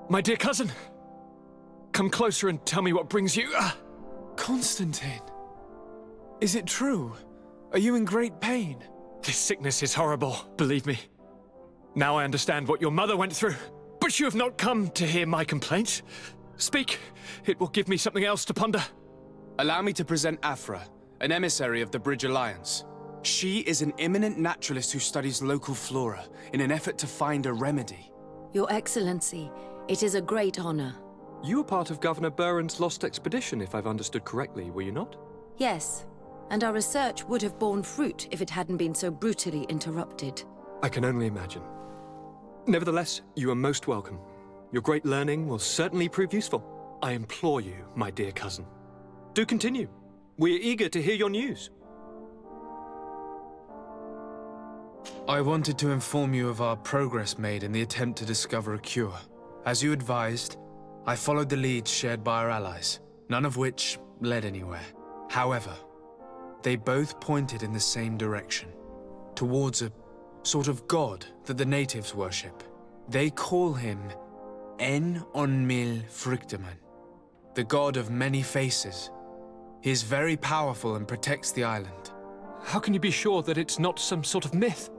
My dear cousin, come closer and tell me what brings you. Constantine, is it true? Are you in great pain? This sickness is horrible, believe me. Now I understand what your mother went through. But you have not come to hear my complaints. Speak, it will give me something else to ponder. Allow me to present Afra, an emissary of the Bridge Alliance. She is an eminent naturalist who studies local flora in an effort to find a remedy. Your Excellency, it is a great honor. You were part of Governor Buren's lost expedition, if I've understood correctly, were you not? Yes, and our research would have borne fruit if it hadn't been so brutally interrupted. I can only imagine. Nevertheless, you are most welcome. Your great learning will certainly prove useful. I implore you, my dear cousin. Do continue. We are eager to hear your news. I wanted to inform you of our progress made in the attempt to discover a cure. As you advised, I followed the leads shared by our allies, none of which led anywhere. However, they both pointed in the same direction, towards a sort of god that the natives worship. They call him En Onmil Frichteman, the god of many faces. He is very powerful and protects the island. How can you be sure that it's not some sort of myth?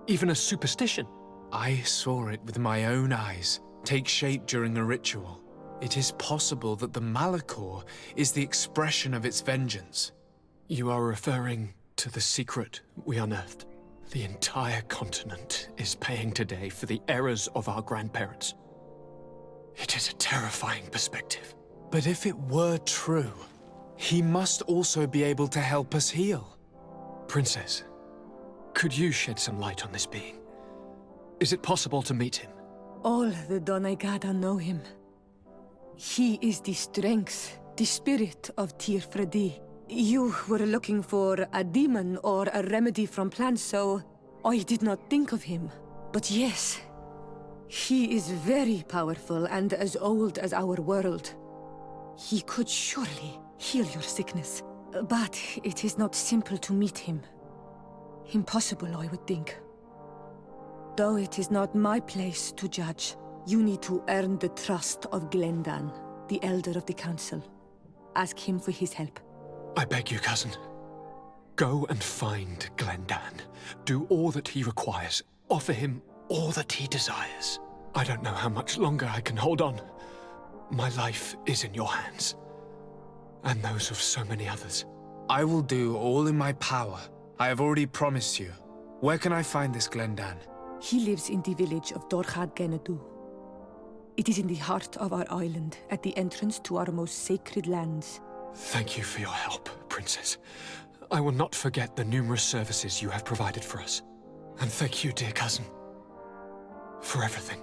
Even a superstition? I saw it with my own eyes take shape during a ritual. It is possible that the Malachor is the expression of its vengeance. You are referring to the secret we unearthed. The entire continent is paying today for the errors of our grandparents. It is a terrifying perspective. But if it were true, he must also be able to help us heal. Princess, could you shed some light on this being? Is it possible to meet him? All the Doneigada know him. He is the strength, the spirit of Tirfredi. You were looking for a demon or a remedy from plants, so I did not think of him. But yes, he is very powerful and as old as our world. He could surely heal your sickness, but it is not simple to meet him. Impossible, I would think. Though it is not my place to judge, you need to earn the trust of Glendan, the Elder of the Council. Ask him for his help. I beg you, cousin. Go and find Glendan. Do all that he requires. Offer him all that he desires. I don't know how much longer I can hold on. My life is in your hands. And those of so many others. I will do all in my power. I have already promised you. Where can I find this Glendan? He lives in the village of Dorchad Genadu. It is in the heart of our island, at the entrance to our most sacred lands. Thank you for your help, Princess. I will not forget the numerous services you have provided for us. And thank you, dear cousin, for everything.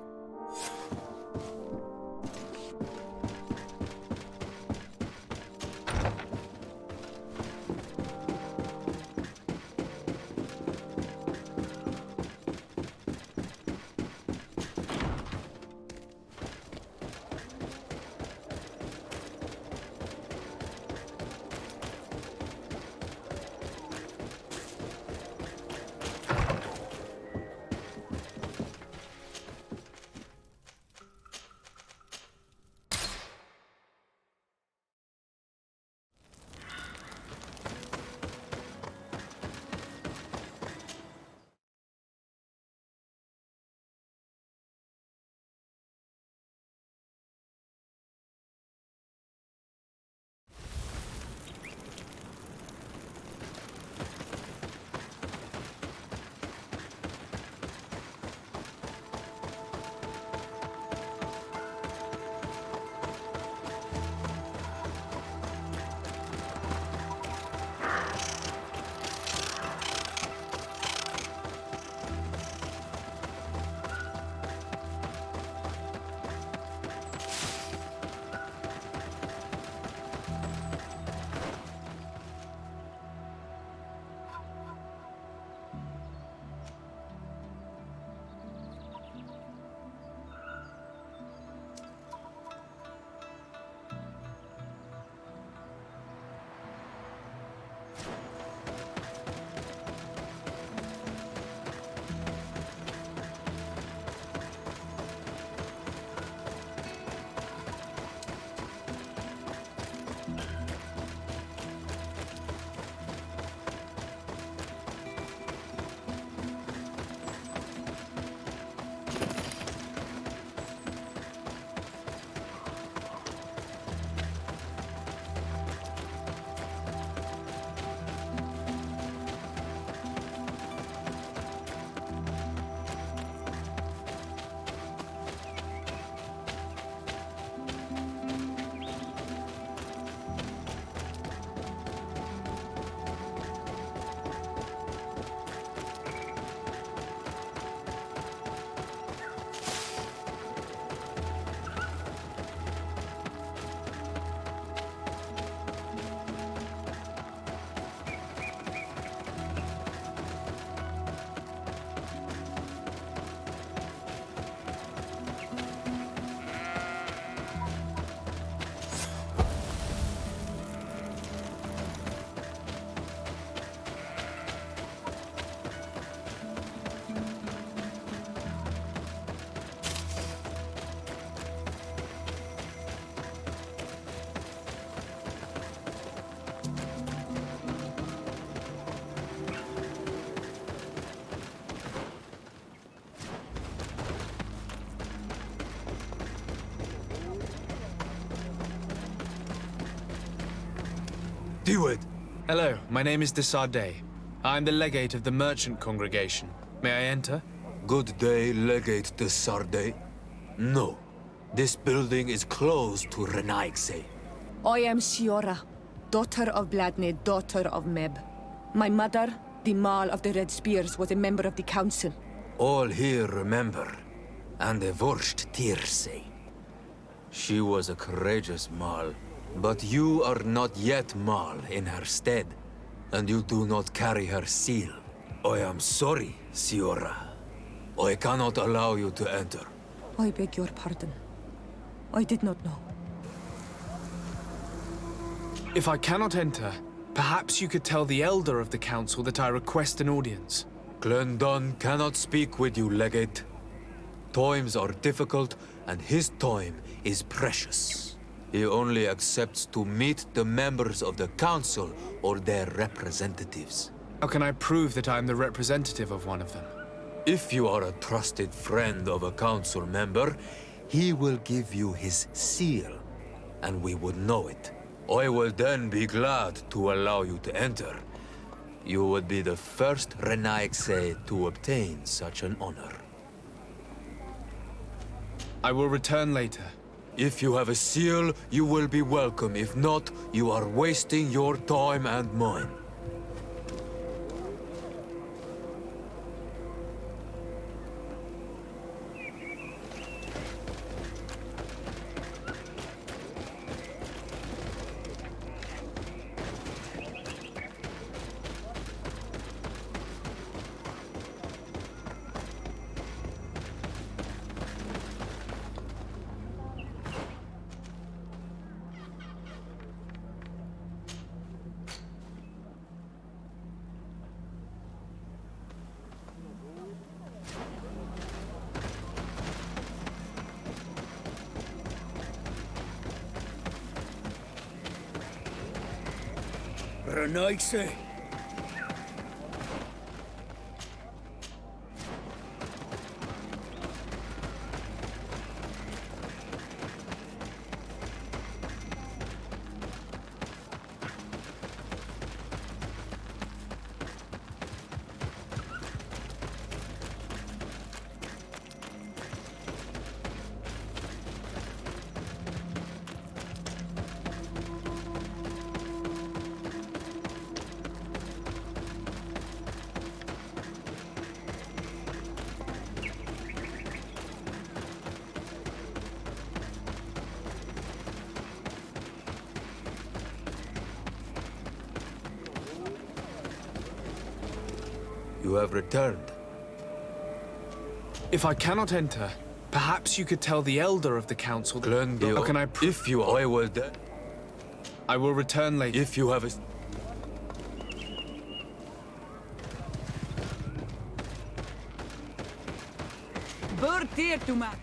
Steward. Hello, my name is de Sardet. I'm the legate of the merchant congregation. May I enter? Good day, Legate de Sardet. No. This building is closed to Renaigse. I am Siora, daughter of Bladne, daughter of Meb. My mother, the Mal of the Red Spears, was a member of the council. All here remember, and the Wurst Tierse. She was a courageous Mal, but you are not yet Mal in her stead, and you do not carry her seal. I am sorry, Siora. I cannot allow you to enter. I beg your pardon. I did not know. If I cannot enter, perhaps you could tell the elder of the council that I request an audience. Glendon cannot speak with you, Legate. Times are difficult, and his time is precious. He only accepts to meet the members of the council or their representatives. How can I prove that I am the representative of one of them? If you are a trusted friend of a council member, he will give you his seal, and we would know it. I will then be glad to allow you to enter. You would be the first Renaigse to obtain such an honor. I will return later. If you have a seal, you will be welcome. If not, you are wasting your time and mine. Renaigse. You have returned. If I cannot enter, perhaps you could tell the elder of the council that... Glendale, How can I if you are, I will I will return later. If you have a... Bird tear to man.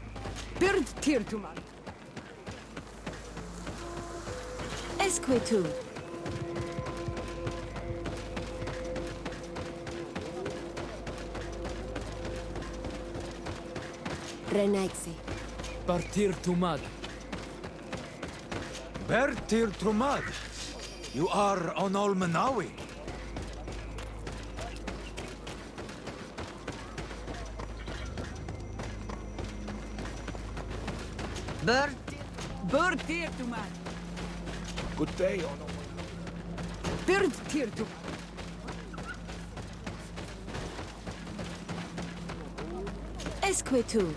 Bird tear to man. Esquetu. Renaigse. Partir tumad. Bertir Trumad, you are on Olmanawi. Bird tear to man. Good day, on Bird tear to man. Esquetu.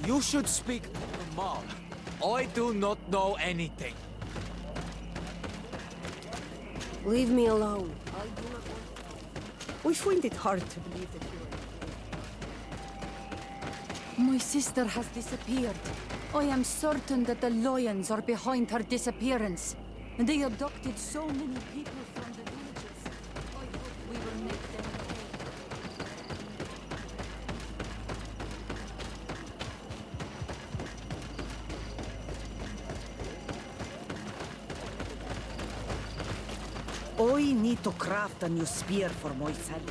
You should speak to the Mal. I do not know anything. Leave me alone. I do not want... We find it hard to believe that you are... My sister has disappeared. I am certain that the lions are behind her disappearance. And they abducted so many people from the villages. I hope we will make them I need to craft a new spear for myself.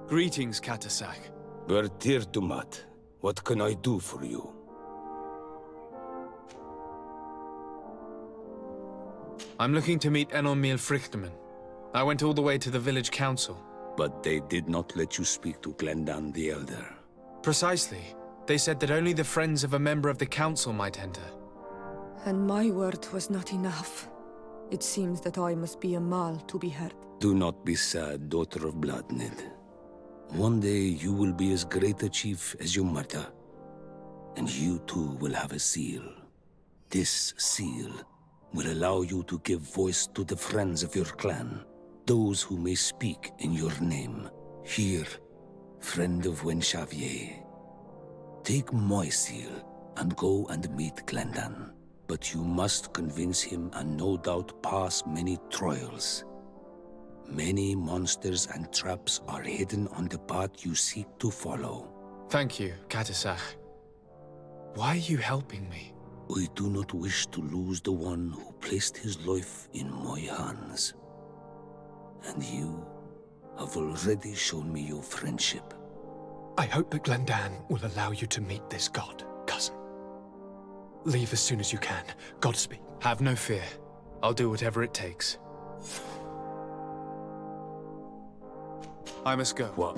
Greetings, Katasak. Bertirtumat, what can I do for you? I'm looking to meet Enormil Frichtman. I went all the way to the village council. But they did not let you speak to Glendan the Elder. Precisely. They said that only the friends of a member of the council might enter. And my word was not enough. It seems that I must be a Mal to be heard. Do not be sad, daughter of Bloodnid. One day you will be as great a chief as your mother. And you too will have a seal. This seal will allow you to give voice to the friends of your clan, those who may speak in your name. Here, friend of Wenxavier. Take my seal and go and meet Glendan. But you must convince him and no doubt pass many trials. Many monsters and traps are hidden on the path you seek to follow. Thank you, Katasak. Why are you helping me? I do not wish to lose the one who placed his life in my hands. And you have already shown me your friendship. I hope that Glendan will allow you to meet this god, cousin. Leave as soon as you can. Godspeed. Have no fear. I'll do whatever it takes. I must go. What?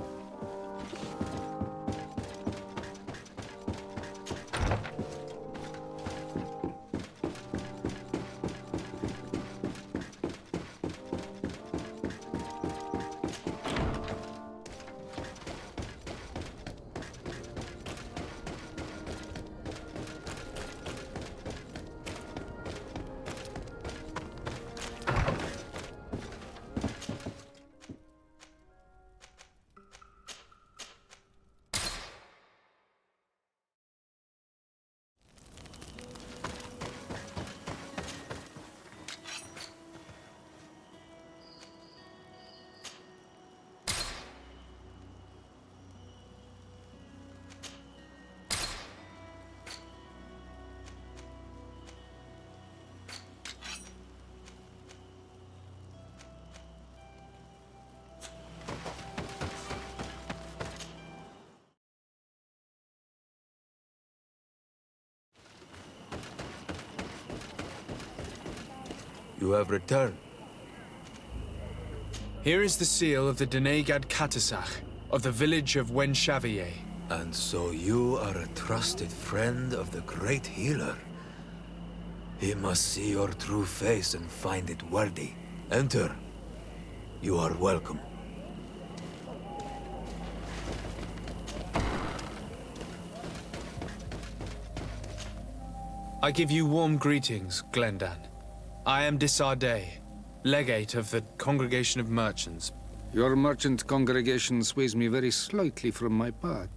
You have returned. Here is the seal of the Denegad Katasak, of the village of Wenxavier. And so you are a trusted friend of the great healer. He must see your true face and find it worthy. Enter. You are welcome. I give you warm greetings, Glendan. I am Disarday, legate of the Congregation of Merchants. Your merchant congregation sways me very slightly from my path.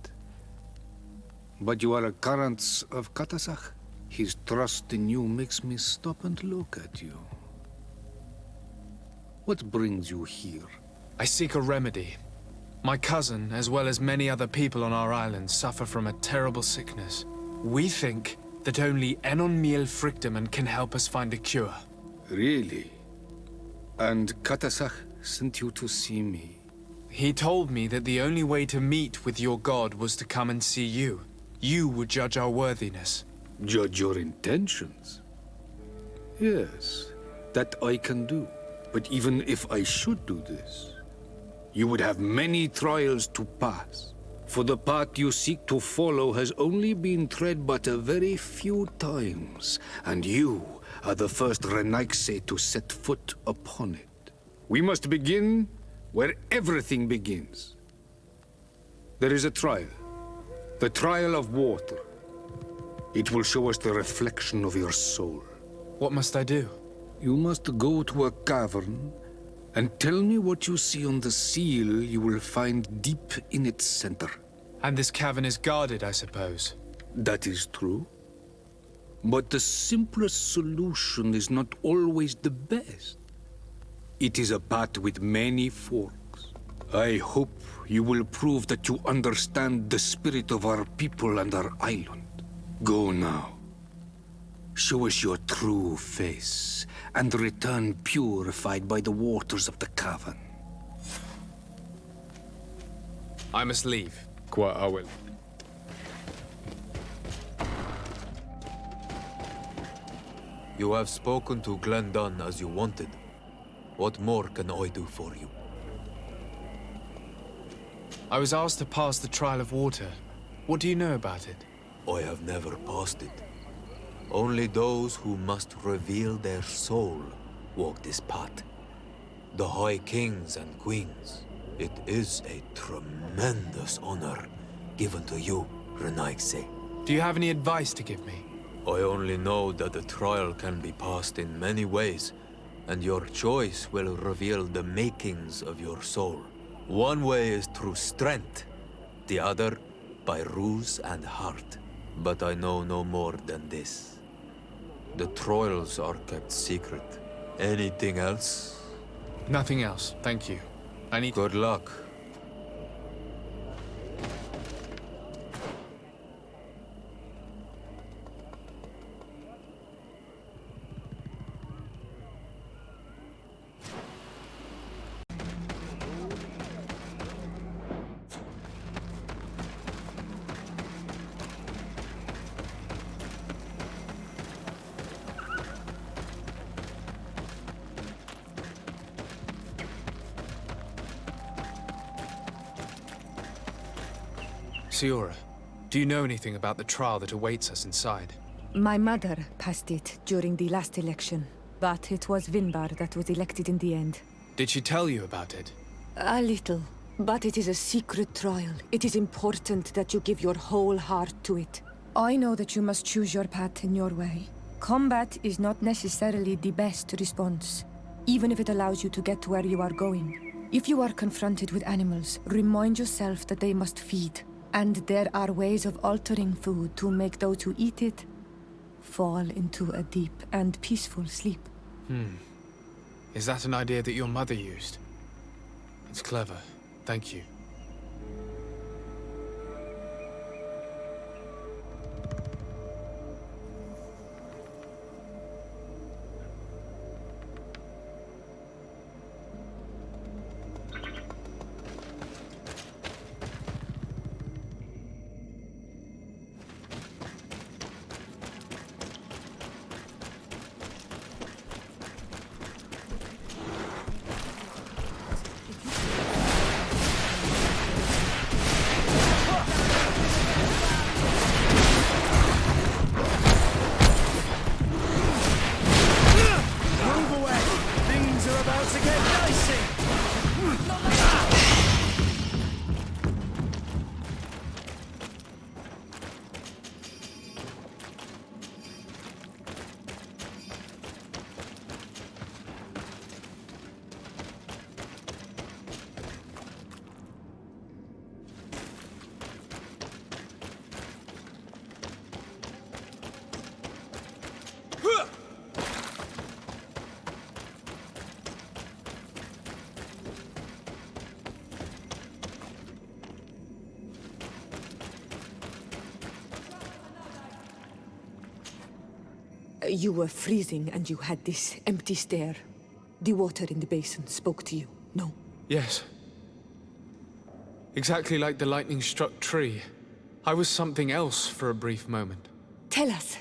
But you are a current of Katasach. His trust in you makes me stop and look at you. What brings you here? I seek a remedy. My cousin, as well as many other people on our island, suffer from a terrible sickness. We think that only Enon Miel Frictamen can help us find a cure. Really? And Katasach sent you to see me? He told me that the only way to meet with your god was to come and see you. You would judge our worthiness. Judge your intentions? Yes, that I can do. But even if I should do this, you would have many trials to pass. For the path you seek to follow has only been tread but a very few times, and you are the first Renaigse to set foot upon it. We must begin where everything begins. There is a trial. The trial of water. It will show us the reflection of your soul. What must I do? You must go to a cavern and tell me what you see on the seal you will find deep in its center. And this cavern is guarded, I suppose. That is true. But the simplest solution is not always the best. It is a path with many forks. I hope you will prove that you understand the spirit of our people and our island. Go now. Show us your true face, and return purified by the waters of the cavern. I must leave. Quite I will. You have spoken to Glendan as you wanted. What more can I do for you? I was asked to pass the trial of water. What do you know about it? I have never passed it. Only those who must reveal their soul walk this path. The High Kings and Queens. It is a tremendous honor given to you, Renaigse. Do you have any advice to give me? I only know that the trial can be passed in many ways, and your choice will reveal the makings of your soul. One way is through strength, the other by ruse and heart. But I know no more than this. The trials are kept secret. Anything else? Nothing else, thank you. I need... Good luck. Siora, do you know anything about the trial that awaits us inside? My mother passed it during the last election, but it was Vinbar that was elected in the end. Did she tell you about it? A little, but it is a secret trial. It is important that you give your whole heart to it. I know that you must choose your path in your way. Combat is not necessarily the best response, even if it allows you to get to where you are going. If you are confronted with animals, remind yourself that they must feed. And there are ways of altering food to make those who eat it fall into a deep and peaceful sleep. Is that an idea that your mother used? It's clever. Thank you. You were freezing and you had this empty stare. The water in the basin spoke to you, no? Yes. Exactly like the lightning-struck tree. I was something else for a brief moment. Tell us.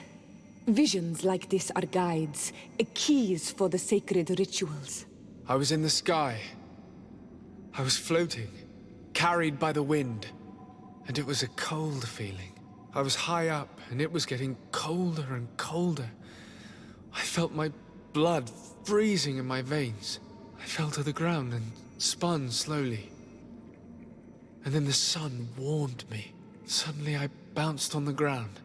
Visions like this are guides, keys for the sacred rituals. I was in the sky. I was floating, carried by the wind. And it was a cold feeling. I was high up, and it was getting colder and colder. I felt my blood freezing in my veins. I fell to the ground and spun slowly. And then the sun warmed me. Suddenly I bounced on the ground.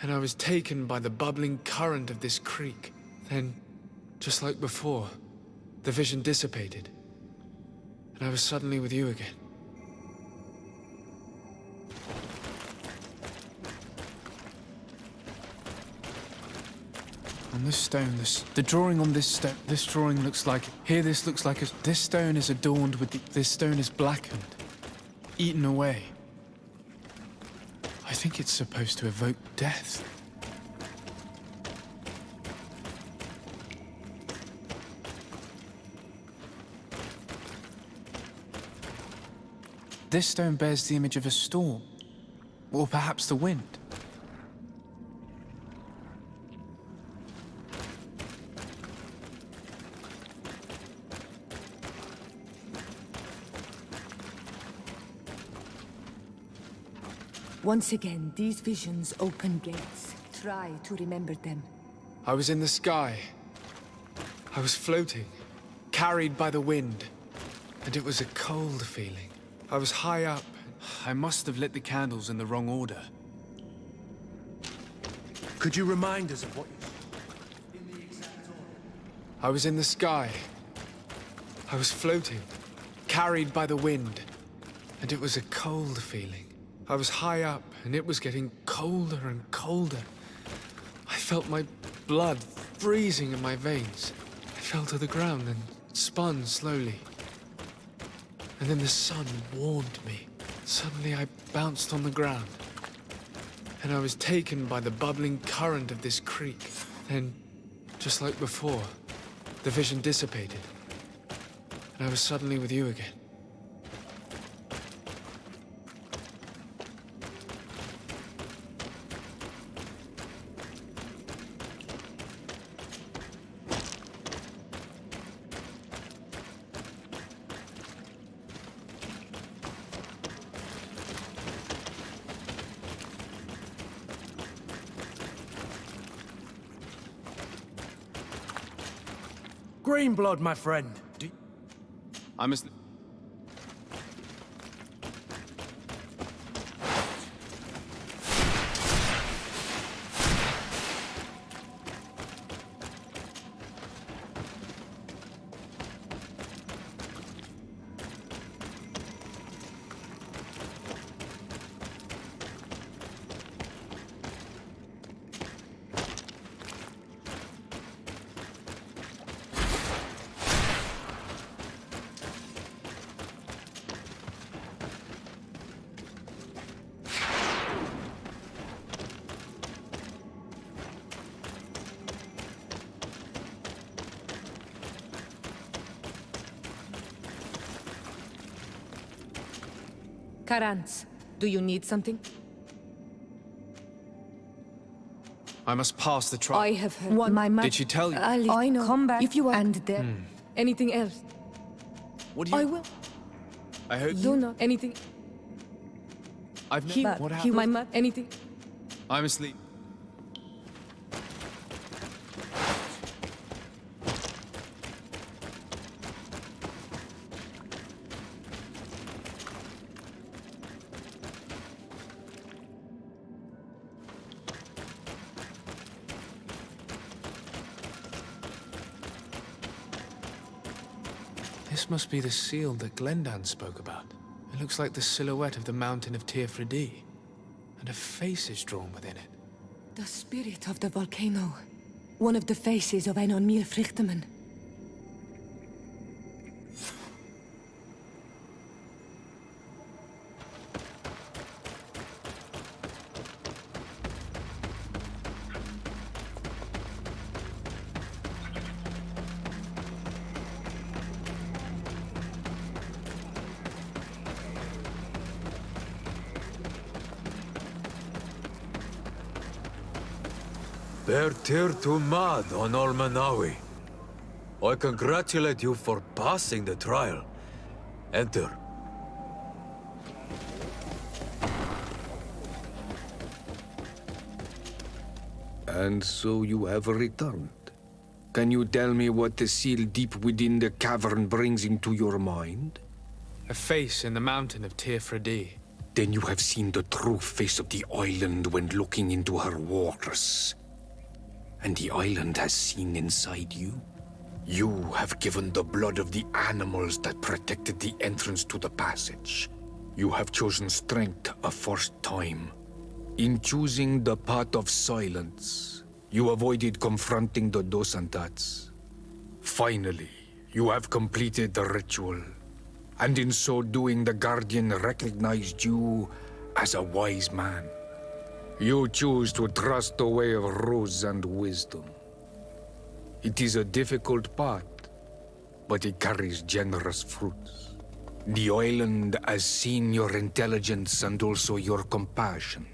And I was taken by the bubbling current of this creek. Then, just like before, the vision dissipated. And I was suddenly with you again. On this stone, the drawing on this drawing looks like, this looks like this stone is adorned with, this stone is blackened, eaten away. I think it's supposed to evoke death. This stone bears the image of a storm, or perhaps the wind. Once again, these visions open gates. Try to remember them. I was in the sky. I was floating, carried by the wind. And it was a cold feeling. I was high up. I must have lit the candles in the wrong order. Could you remind us of what you saw in the exact order? I was in the sky. I was floating, carried by the wind. And it was a cold feeling. I was high up, and it was getting colder and colder. I felt my blood freezing in my veins. I fell to the ground and spun slowly. And then the sun warmed me. Suddenly I bounced on the ground. And I was taken by the bubbling current of this creek. Then, just like before, the vision dissipated. And I was suddenly with you again. Green blood, my friend. I must... Karans, do you need something? I must pass the trial. I have heard my mother. Did she tell you? I know. Come back if you are. And there. Anything else? What do you... I will. I hope Do not. Anything. I've never... What happened? My mother. Anything. I'm asleep. This must be the seal that Glendan spoke about. It looks like the silhouette of the mountain of Tir-Fredi, and a face is drawn within it. The spirit of the volcano. One of the faces of Einon Frichtemann. Bertir to mad on Almanawi. I congratulate you for passing the trial. Enter. And so you have returned. Can you tell me what the seal deep within the cavern brings into your mind? A face in the mountain of Tirfredi. Then you have seen the true face of the island when looking into her waters. And the island has seen inside you. You have given the blood of the animals that protected the entrance to the passage. You have chosen strength a first time. In choosing the path of silence, you avoided confronting the Dosantats. Finally, you have completed the ritual. And in so doing, the Guardian recognized you as a wise man. You choose to trust the way of rose and wisdom. It is a difficult path, but it carries generous fruits. The island has seen your intelligence and also your compassion.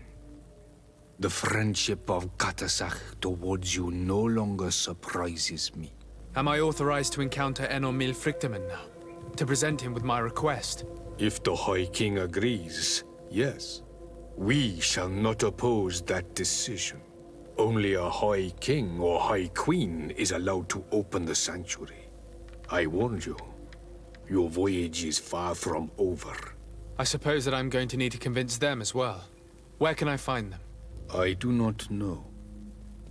The friendship of Katasach towards you no longer surprises me. Am I authorized to encounter Enor Milfrictamen now? To present him with my request? If the High King agrees, yes. We shall not oppose that decision. Only a High King or High Queen is allowed to open the sanctuary. I warned you. Your voyage is far from over. I suppose that I'm going to need to convince them as well. Where can I find them? I do not know.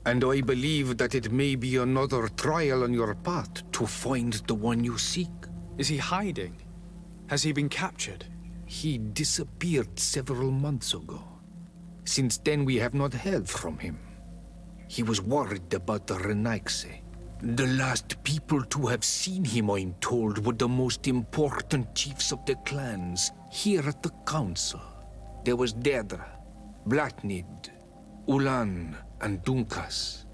And I believe that it may be another trial on your path to find the one you seek. Is he hiding? Has he been captured? He disappeared several months ago. Since then, we have not heard from him. He was worried about the Renaigse. The last people to have seen him, I'm told, were the most important chiefs of the clans here at the council. There was Deirdre, Blatnid, Ulan, and Dunkas.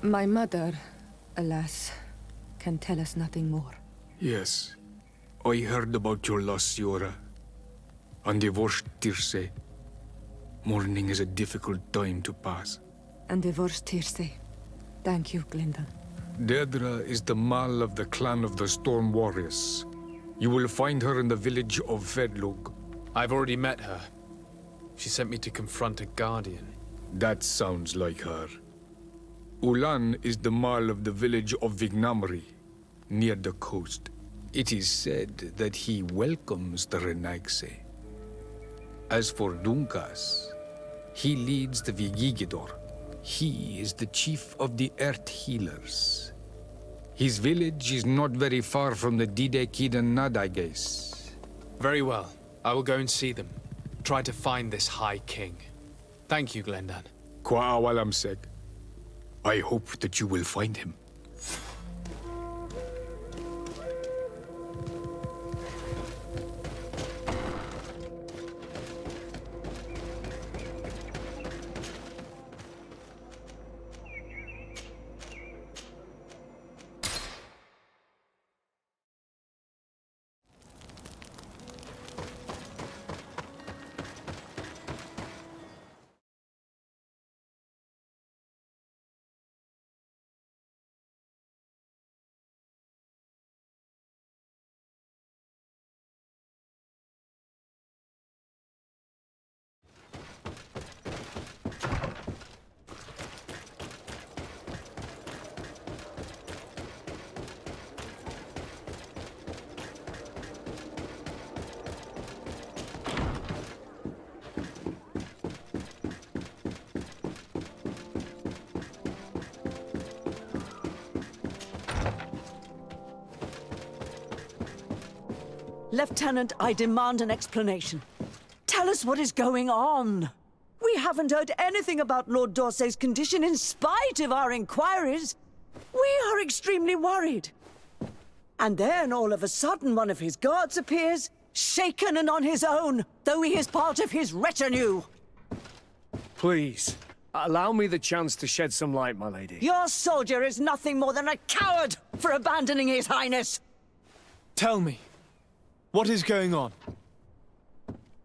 My mother, alas, can tell us nothing more. Yes, I heard about your loss, Siora. And divorced Tirse. Mourning is a difficult time to pass. And divorced Tirse. Thank you, Glinda. Deirdre is the Mal of the clan of the Storm Warriors. You will find her in the village of Vedlug. I've already met her. She sent me to confront a guardian. That sounds like her. Ulan is the Mal of the village of Vignamri, near the coast. It is said that he welcomes the Renaigse. As for Dunkas, he leads the Vigigidor. He is the chief of the Earth Healers. His village is not very far from the Didekid and Nadages. Very well. I will go and see them. Try to find this High King. Thank you, Glendan. Kwa'awalamsek. I hope that you will find him. Lieutenant, I demand an explanation. Tell us what is going on. We haven't heard anything about Lord Dorsey's condition in spite of our inquiries. We are extremely worried. And then, all of a sudden, one of his guards appears, shaken and on his own, though he is part of his retinue. Please, allow me the chance to shed some light, my lady. Your soldier is nothing more than a coward for abandoning his highness. Tell me, what is going on?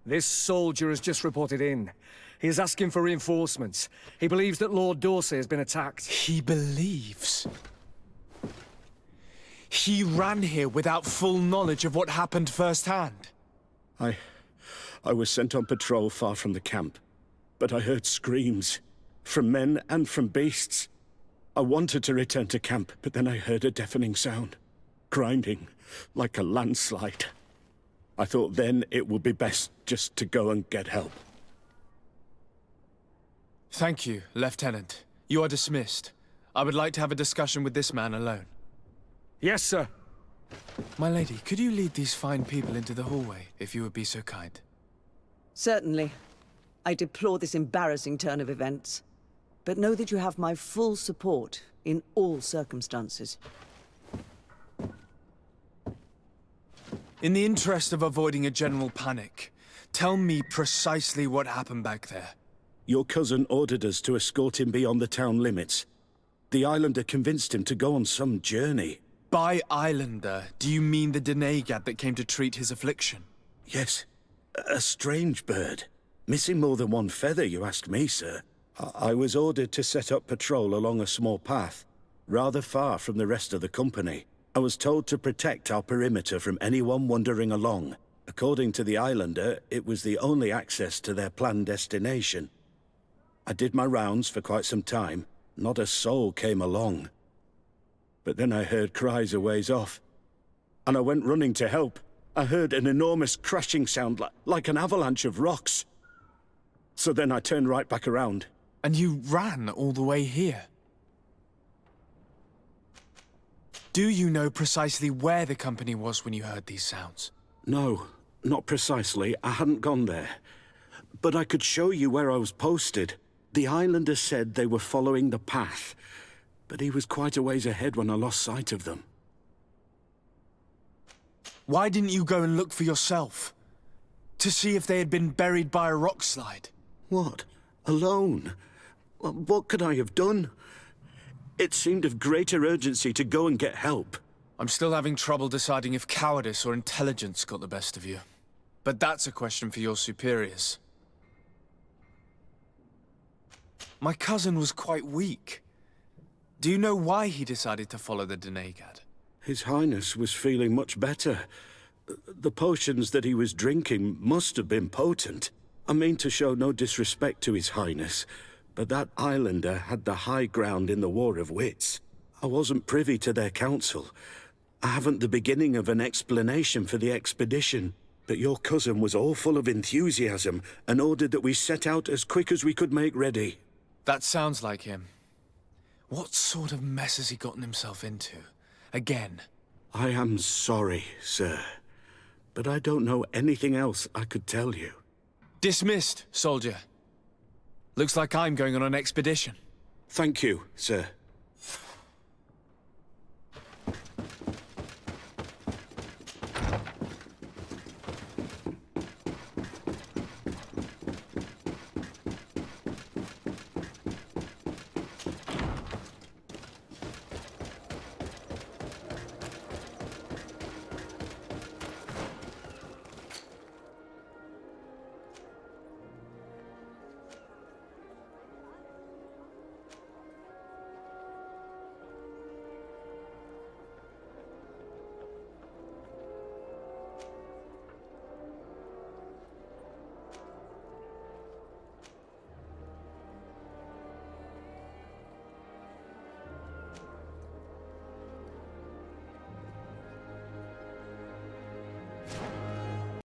This soldier has just reported in. He is asking for reinforcements. He believes that Lord Dorsey has been attacked. He believes? He ran here without full knowledge of what happened firsthand. I was sent on patrol far from the camp, but I heard screams, from men and from beasts. I wanted to return to camp, but then I heard a deafening sound, grinding, like a landslide. I thought then it would be best just to go and get help. Thank you, Lieutenant. You are dismissed. I would like to have a discussion with this man alone. Yes, sir. My lady, could you lead these fine people into the hallway, if you would be so kind? Certainly. I deplore this embarrassing turn of events. But know that you have my full support in all circumstances. In the interest of avoiding a general panic, tell me precisely what happened back there. Your cousin ordered us to escort him beyond the town limits. The Islander convinced him to go on some journey. By Islander, do you mean the Denegad that came to treat his affliction? Yes. A strange bird. Missing more than one feather, you ask me, sir. I was ordered to set up patrol along a small path, rather far from the rest of the company. I was told to protect our perimeter from anyone wandering along. According to the Islander, it was the only access to their planned destination. I did my rounds for quite some time. Not a soul came along. But then I heard cries a ways off, and I went running to help. I heard an enormous crashing sound like an avalanche of rocks. So then I turned right back around. And you ran all the way here? Do you know precisely where the company was when you heard these sounds? No, not precisely. I hadn't gone there. But I could show you where I was posted. The Islander said they were following the path, but he was quite a ways ahead when I lost sight of them. Why didn't you go and look for yourself? To see if they had been buried by a rock slide? What? Alone? What could I have done? It seemed of greater urgency to go and get help. I'm still having trouble deciding if cowardice or intelligence got the best of you. But that's a question for your superiors. My cousin was quite weak. Do you know why he decided to follow the Denegad? His Highness was feeling much better. The potions that he was drinking must have been potent. I mean to show no disrespect to His Highness, but that Islander had the high ground in the War of Wits. I wasn't privy to their counsel. I haven't the beginning of an explanation for the expedition, but your cousin was all full of enthusiasm and ordered that we set out as quick as we could make ready. That sounds like him. What sort of mess has he gotten himself into? Again? I am sorry, sir, but I don't know anything else I could tell you. Dismissed, soldier. Looks like I'm going on an expedition. Thank you, sir.